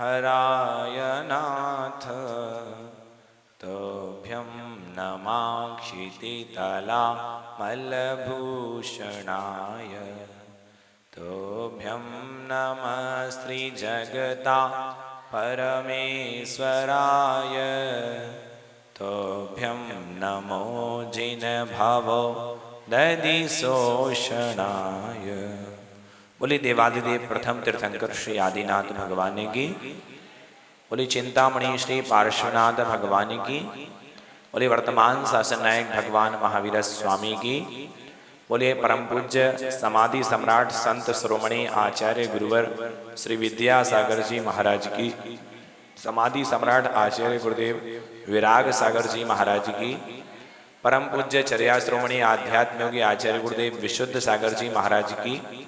हराय नाथ तोभ्यं नमाक्षितितलामलभूषणाय तोभ्यं नमस्त्रिजगता परमेश्वराय तोभ्यं नमो जिनभवो दधिशोषणाय। बोली देवादिदेव प्रथम तीर्थंकर श्री आदिनाथ भगवान की, बोली चिंतामणि श्री पार्श्वनाथ भगवान की, बोले वर्तमान शासन नायक भगवान महावीर स्वामी की, बोले परम पूज्य समाधि सम्राट संत शिरोमणि आचार्य गुरुवर श्री विद्यासागर जी महाराज की, समाधि सम्राट आचार्य गुरुदेव विराग सागर जी महाराज की, परम पूज्य चर्या श्रोमणि आध्यात्म योगी आचार्य गुरुदेव विशुद्ध सागर जी महाराज की,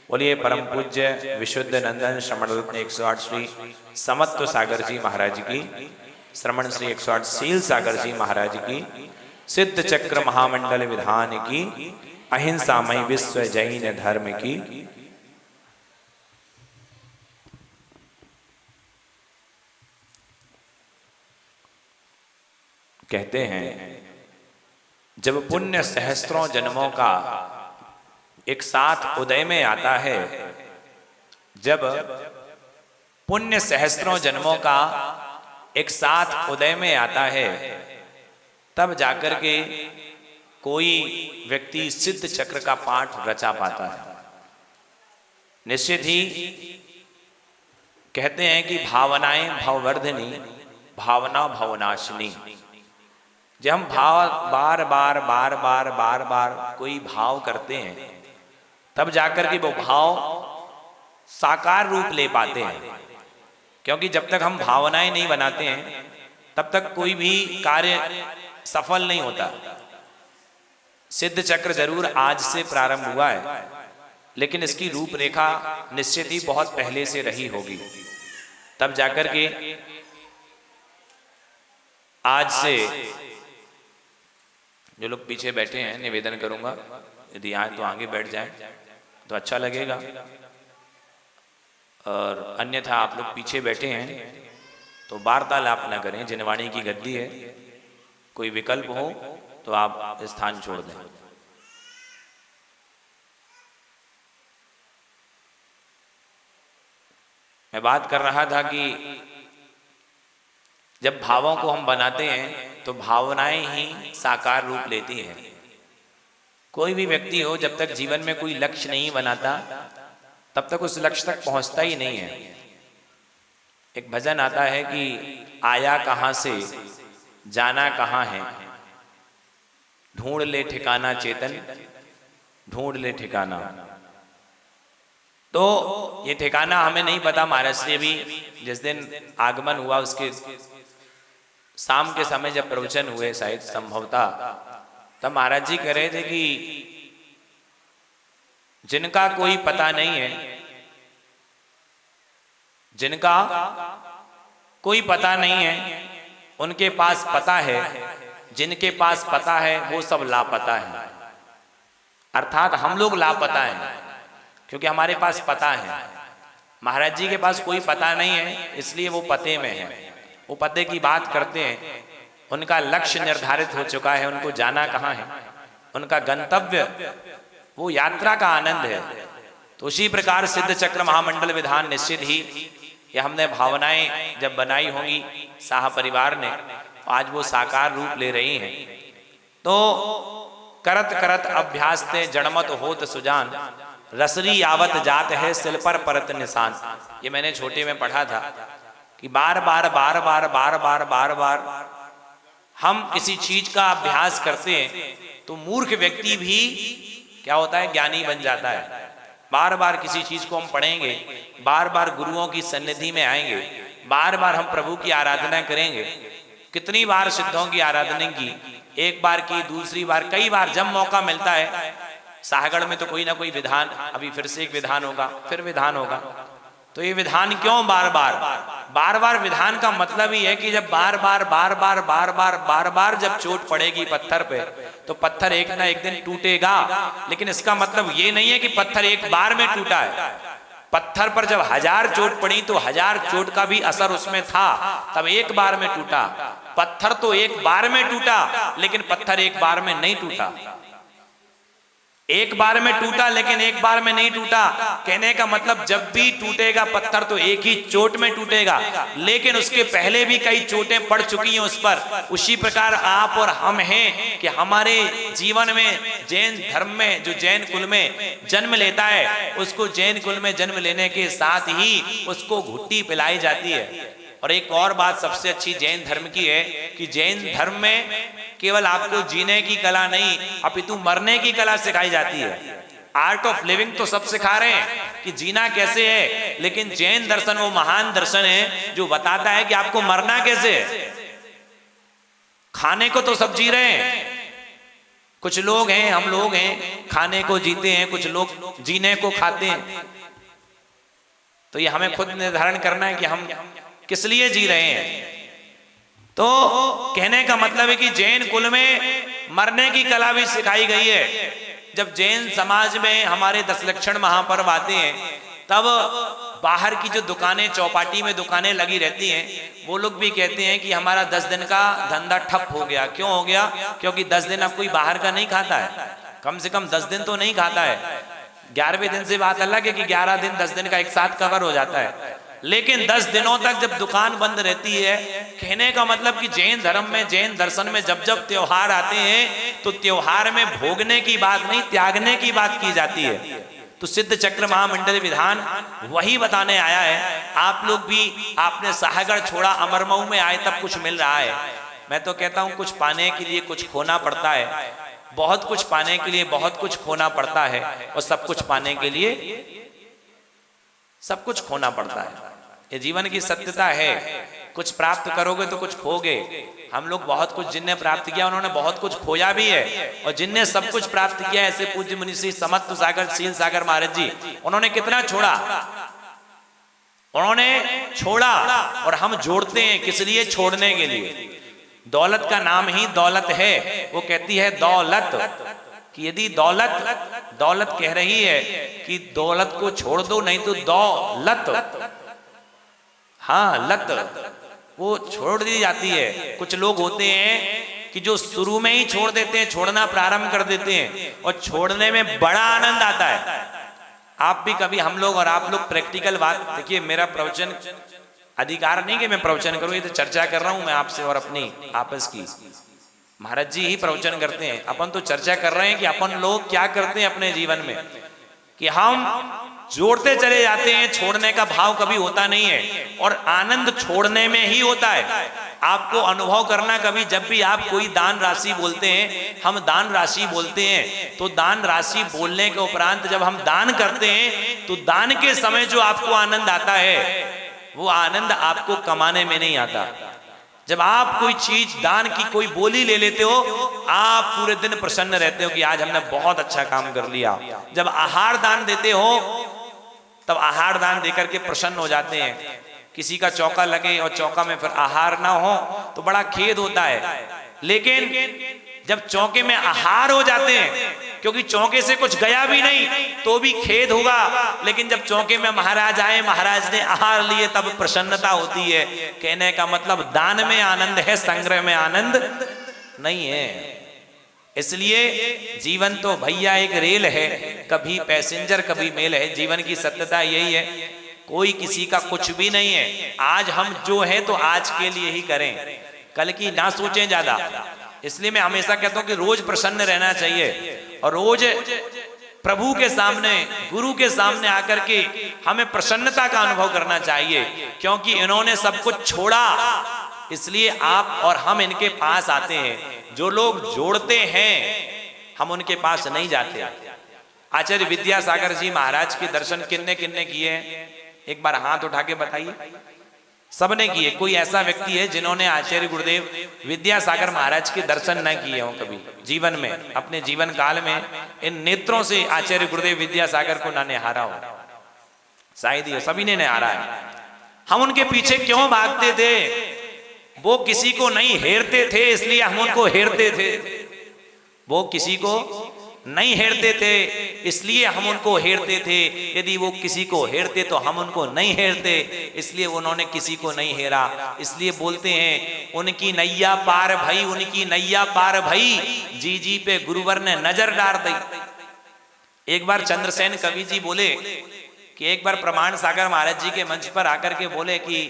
बोलिए परम पूज्य विशुद्ध नंदन श्रमण रत्न 108 श्री समत्व सागर जी महाराज की, श्रमण श्री 108 शील सागर जी महाराज की, सिद्ध चक्र महामंडल विधान की, अहिंसामय विश्व जैन धर्म की। कहते हैं जब पुण्य सहस्त्रों जन्मों का एक साथ उदय में आता है, जब पुण्य सहस्त्रों जन्मों का एक साथ उदय में आता है, तब जाकर के कोई व्यक्ति सिद्ध चक्र का पाठ रचा पाता है। निश्चित ही कहते हैं कि भावनाएं भववर्धिनी, भावना भवनाशिनी। जब हम बार बार कोई भाव करते हैं, तब जाकर के वो भाव साकार रूप ले पाते हैं। क्योंकि जब तक हम भावनाएं नहीं बनाते हैं, तब तक कोई भी कार्य सफल नहीं होता। सिद्ध चक्र जरूर आज से प्रारंभ हुआ है, लेकिन इसकी रूपरेखा निश्चित ही बहुत पहले से रही होगी। तब जाकर के आज से जो लोग पीछे बैठे हैं, निवेदन करूंगा यदि आए तो आगे बैठ जाएं तो अच्छा लगेगा, और अन्यथा आप लोग पीछे बैठे हैं तो वार्तालाप न करें। जिनवाणी की गद्दी है, कोई विकल्प हो तो आप स्थान छोड़ दें। मैं बात कर रहा था कि जब भावों को हम बनाते हैं तो भावनाएं ही साकार रूप लेती हैं। कोई भी व्यक्ति हो, जब तक जीवन में कोई लक्ष्य नहीं बनाता, तब तक उस लक्ष्य तक पहुंचता ही नहीं है। एक भजन आता है कि आया कहां से जाना कहां है, ढूंढ ले ठिकाना चेतन, ढूंढ ले ठिकाना। तो ये ठिकाना हमें नहीं पता। महाराज श्री भी जिस दिन आगमन हुआ, उसके शाम के समय जब प्रवचन हुए, शायद संभवतः, तब महाराज जी कह रहे थे कि जिनका कोई पता नहीं है, जिनका कोई पता नहीं है, उनके पास पता है। जिनके पास पता है वो सब लापता है। अर्थात हम लोग लापता हैं क्योंकि हमारे पास पता है। महाराज जी के पास कोई पता नहीं है, इसलिए वो पते में है। वो पते की बात करते हैं, उनका लक्ष्य निर्धारित हो चुका है, उनको जाना कहाँ है, उनका गंतव्य, वो यात्रा का आनंद है। तो उसी प्रकार सिद्ध चक्र महामंडल विधान निश्चित ही ये हमने भावनाएं जब बनाई होंगी साह परिवार ने, आज वो साकार रूप ले रही हैं। तो करत करत अभ्यास ते जड़मत होत सुजान, रसरी यावत जात है सिल पर परत निशान। ये मैंने छोटे में पढ़ा था कि बार बार हम किसी चीज का अभ्यास करते हैं तो मूर्ख व्यक्ति भी क्या होता है, ज्ञानी बन जाता है। बार बार किसी चीज को हम पढ़ेंगे, बार बार गुरुओं की सन्निधि में आएंगे, बार बार हम प्रभु की आराधना करेंगे। कितनी बार सिद्धों की आराधना की, एक बार की, दूसरी बार, कई बार, जब मौका मिलता है। साहगढ़ में तो कोई ना कोई विधान, अभी फिर से एक विधान होगा, फिर विधान होगा। तो ये विधान क्यों बार बार विधान का मतलब ही है कि जब बार बार जब चोट पड़ेगी पत्थर पे, तो पत्थर एक ना एक दिन टूटेगा। लेकिन इसका मतलब ये नहीं है कि पत्थर एक बार में टूटा है। पत्थर पर जब 1000 चोट पड़ी तो 1000 चोट का भी असर उसमें था, तब एक बार में टूटा। पत्थर तो एक बार में टूटा, लेकिन पत्थर एक बार में नहीं टूटा। एक बार में टूटा लेकिन एक बार में नहीं टूटा। कहने का मतलब जब भी टूटेगा पत्थर तो एक ही चोट में टूटेगा, लेकिन उसके पहले भी कई चोटें पड़ चुकी हैं उस पर। उसी प्रकार आप और हम हैं कि हमारे जीवन में जैन धर्म में जो जैन कुल में जन्म लेता है, उसको जैन कुल में जन्म लेने के साथ ही उसको घुट्टी पिलाई जाती है। और एक और बात सबसे अच्छी जैन धर्म की है कि जैन धर्म में केवल आपको जीने की कला नहीं, अपितु मरने की कला सिखाई जाती है। आर्ट ऑफ लिविंग तो सब सिखा रहे हैं कि जीना कैसे है, लेकिन जैन दर्शन वो महान दर्शन है जो बताता है कि आपको मरना कैसे है। खाने को तो सब जी रहे हैं, कुछ लोग हैं, हम लोग हैं खाने को जीते हैं, कुछ लोग जीने को खाते हैं। तो ये हमें खुद निर्धारण करना है कि हम किस लिए जी रहे हैं। तो कहने का मतलब है कि जैन कुल में मरने की कला भी सिखाई गई है। जब जैन समाज में हमारे 10 लक्षण महापर्व आते हैं, तब बाहर की जो दुकानें, चौपाटी में दुकानें लगी रहती हैं, वो लोग भी कहते हैं कि हमारा 10 दिन का धंधा ठप हो गया। क्यों हो गया? क्योंकि 10 दिन अब कोई बाहर का नहीं खाता है, कम से कम 10 दिन तो नहीं खाता है। 11वें दिन से बात अलग है कि 11 दिन 10 दिन का एक साथ कवर हो जाता है, लेकिन 10 दिनों तक जब दुकान बंद रहती है, कहने का मतलब कि जैन धर्म में, जैन दर्शन में जब जब त्योहार आते हैं तो त्योहार में भोगने की बात नहीं, त्यागने की बात की जाती है। तो सिद्ध चक्र महामंडल विधान वही बताने आया है। आप लोग भी, आपने साहगढ़ छोड़ा, अमरमऊ में आए तब कुछ मिल रहा है। मैं तो कहता हूं कुछ पाने के लिए कुछ खोना पड़ता है, बहुत कुछ पाने के लिए बहुत कुछ खोना पड़ता है, और सब कुछ पाने के लिए सब कुछ खोना पड़ता है। ये जीवन की सत्यता है। कुछ प्राप्त करोगे तो कुछ खोगे। हम लोग बहुत कुछ, जिनने प्राप्त किया उन्होंने बहुत कुछ खोया भी है, और जिनने सब कुछ प्राप्त किया, ऐसे पूज्य मुनि श्री समत्व सागर शील सागर महाराज जी, उन्होंने कितना छोड़ा, उन्होंने छोड़ा। और हम जोड़ते हैं किस लिए? छोड़ने के लिए। दौलत का नाम ही दौलत है। वो कहती है दौलत, कि यदि दौलत कह रही है कि दौलत को छोड़ दो, नहीं तो दौलत, हाँ लत, वो छोड़ दी जाती है। कुछ लोग होते हैं कि जो शुरू में ही छोड़ देते हैं, छोड़ना प्रारंभ कर देते हैं, और छोड़ने में बड़ा आनंद आता है। आप भी कभी, हम लोग और आप लोग प्रैक्टिकल बात देखिए। मेरा प्रवचन अधिकार नहीं कि मैं प्रवचन करूं, ये तो चर्चा कर रहा हूं मैं आपसे और अपनी आपस की। महाराज जी ही प्रवचन करते हैं, अपन तो चर्चा कर रहे हैं कि अपन लोग क्या करते हैं अपने जीवन में, कि हम जोड़ते चले जाते हैं, छोड़ने का भाव कभी होता नहीं है, और आनंद छोड़ने में ही होता है। आपको अनुभव करना, कभी जब भी आप कोई दान राशि बोलते हैं, हम दान राशि बोलते हैं, तो दान राशि बोलने के उपरांत जब हम दान करते हैं, तो दान के समय जो आपको आनंद आता है, वो आनंद आपको कमाने में नहीं आता। जब आप कोई चीज दान की कोई बोली ले लेते हो, आप पूरे दिन प्रसन्न रहते हो कि आज हमने बहुत अच्छा काम कर लिया। जब आहार दान देते हो, तब आहार दान देकर के प्रसन्न हो जाते हैं। किसी का चौका लगे और चौका में फिर आहार ना हो तो बड़ा खेद होता है। लेकिन जब चौके में आहार हो जाते हैं, क्योंकि चौके से कुछ गया भी नहीं तो भी खेद होगा, लेकिन जब चौके में महाराज आए, महाराज ने आहार लिए, तब प्रसन्नता होती है। कहने का मतलब दान में आनंद है, संग्रह में आनंद नहीं है। इसलिए जीवन तो भैया एक रेल है, कभी पैसेंजर कभी मेल है। जीवन की सत्यता यही है, कोई किसी का कुछ भी नहीं है। आज हम जो है तो आज के लिए ही करें, कल की ना सोचें ज्यादा। इसलिए मैं हमेशा कहता हूं कि रोज प्रसन्न रहना चाहिए, और रोज प्रभु के सामने, गुरु के सामने आकर के हमें प्रसन्नता का अनुभव करना चाहिए, क्योंकि इन्होंने सब कुछ छोड़ा, इसलिए आप और हम इनके पास आते हैं। जो लोग जोड़ते हैं, हम उनके पास नहीं जाते। आचार्य विद्यासागर जी महाराज के दर्शन किन्ने किन्ने किए हैं? एक बार हाथ उठा के बताइए। सबने किए। कोई ऐसा व्यक्ति है जिन्होंने आचार्य गुरुदेव विद्यासागर महाराज के दर्शन न किए हों कभी जीवन में, अपने जीवन काल में इन नेत्रों से आचार्य गुरुदेव विद्यासागर को ना निहारा हो? शायद ही सभी ने निहारा है। हम उनके पीछे क्यों भागते थे? वो किसी को नहीं हेरते थे, इसलिए हम उनको हेरते थे। वो किसी को नहीं हेरते थे इसलिए हम उनको हेरते थे, यदि वो किसी को हेरते तो हम उनको नहीं हेरते, इसलिए उन्होंने किसी को नहीं हेरा। इसलिए बोलते हैं उनकी नैया पार भई, उनकी नैया पार भई, जी जी पे गुरुवर ने नजर डाल दी। एक बार चंद्रसेन कवि जी बोले कि एक बार प्रमाण सागर महाराज जी के मंच पर आकर के बोले कि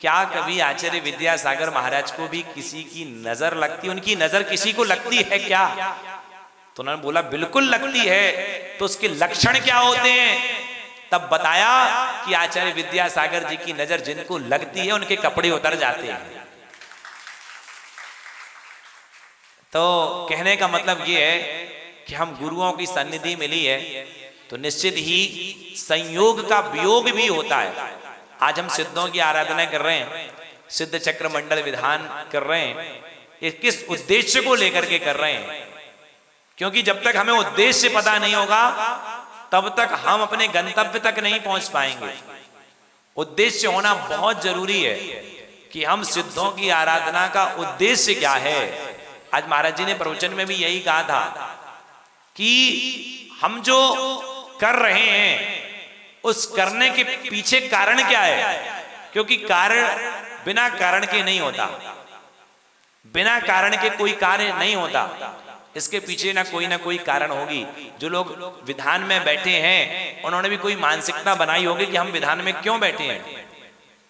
क्या कभी आचार्य विद्यासागर महाराज को भी किसी की नजर लगती, उनकी नजर किसी को लगती है क्या? तो उन्होंने बोला बिल्कुल लगती है। तो उसके लक्षण क्या होते हैं? तब बताया कि आचार्य विद्यासागर जी की नजर जिनको लगती है उनके कपड़े उतर जाते हैं। तो कहने का मतलब ये है कि हम गुरुओं की सन्निधि मिली है तो निश्चित ही संयोग का वियोग भी होता है। आज हम सिद्धों की आराधना कर रहे हैं, सिद्ध चक्र मंडल विधान कर रहे हैं, ये किस उद्देश्य को लेकर के कर रहे हैं? क्योंकि जब तक हमें उद्देश्य पता नहीं होगा तब तक हम अपने गंतव्य तक नहीं पहुंच पाएंगे। उद्देश्य होना बहुत जरूरी है कि हम सिद्धों की आराधना का उद्देश्य क्या है। आज महाराज जी ने प्रवचन में भी यही कहा था कि हम जो कर रहे हैं उस करने के पीछे कारण क्या है, क्योंकि कारण बिना कारण के नहीं होता, बिना कारण के कोई कार्य नहीं होता, इसके पीछे ना कोई कारण होगी। जो लोग विधान में बैठे हैं उन्होंने भी कोई मानसिकता बनाई होगी कि हम विधान में क्यों बैठे हैं।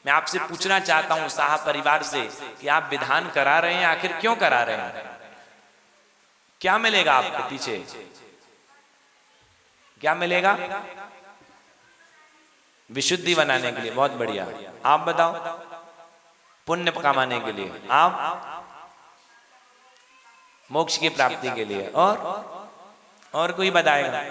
मैं आपसे पूछना चाहता हूं साहब परिवार से कि आप विधान करा रहे हैं, आखिर क्यों करा रहे हैं? क्या मिलेगा आपको पीछे? क्या मिलेगा? विशुद्धि बनाने के लिए। बहुत बढ़िया। आप बताओ? पुण्य कमाने के लिए। आप? मोक्ष की प्राप्ति के लिए। और कोई बताएगा?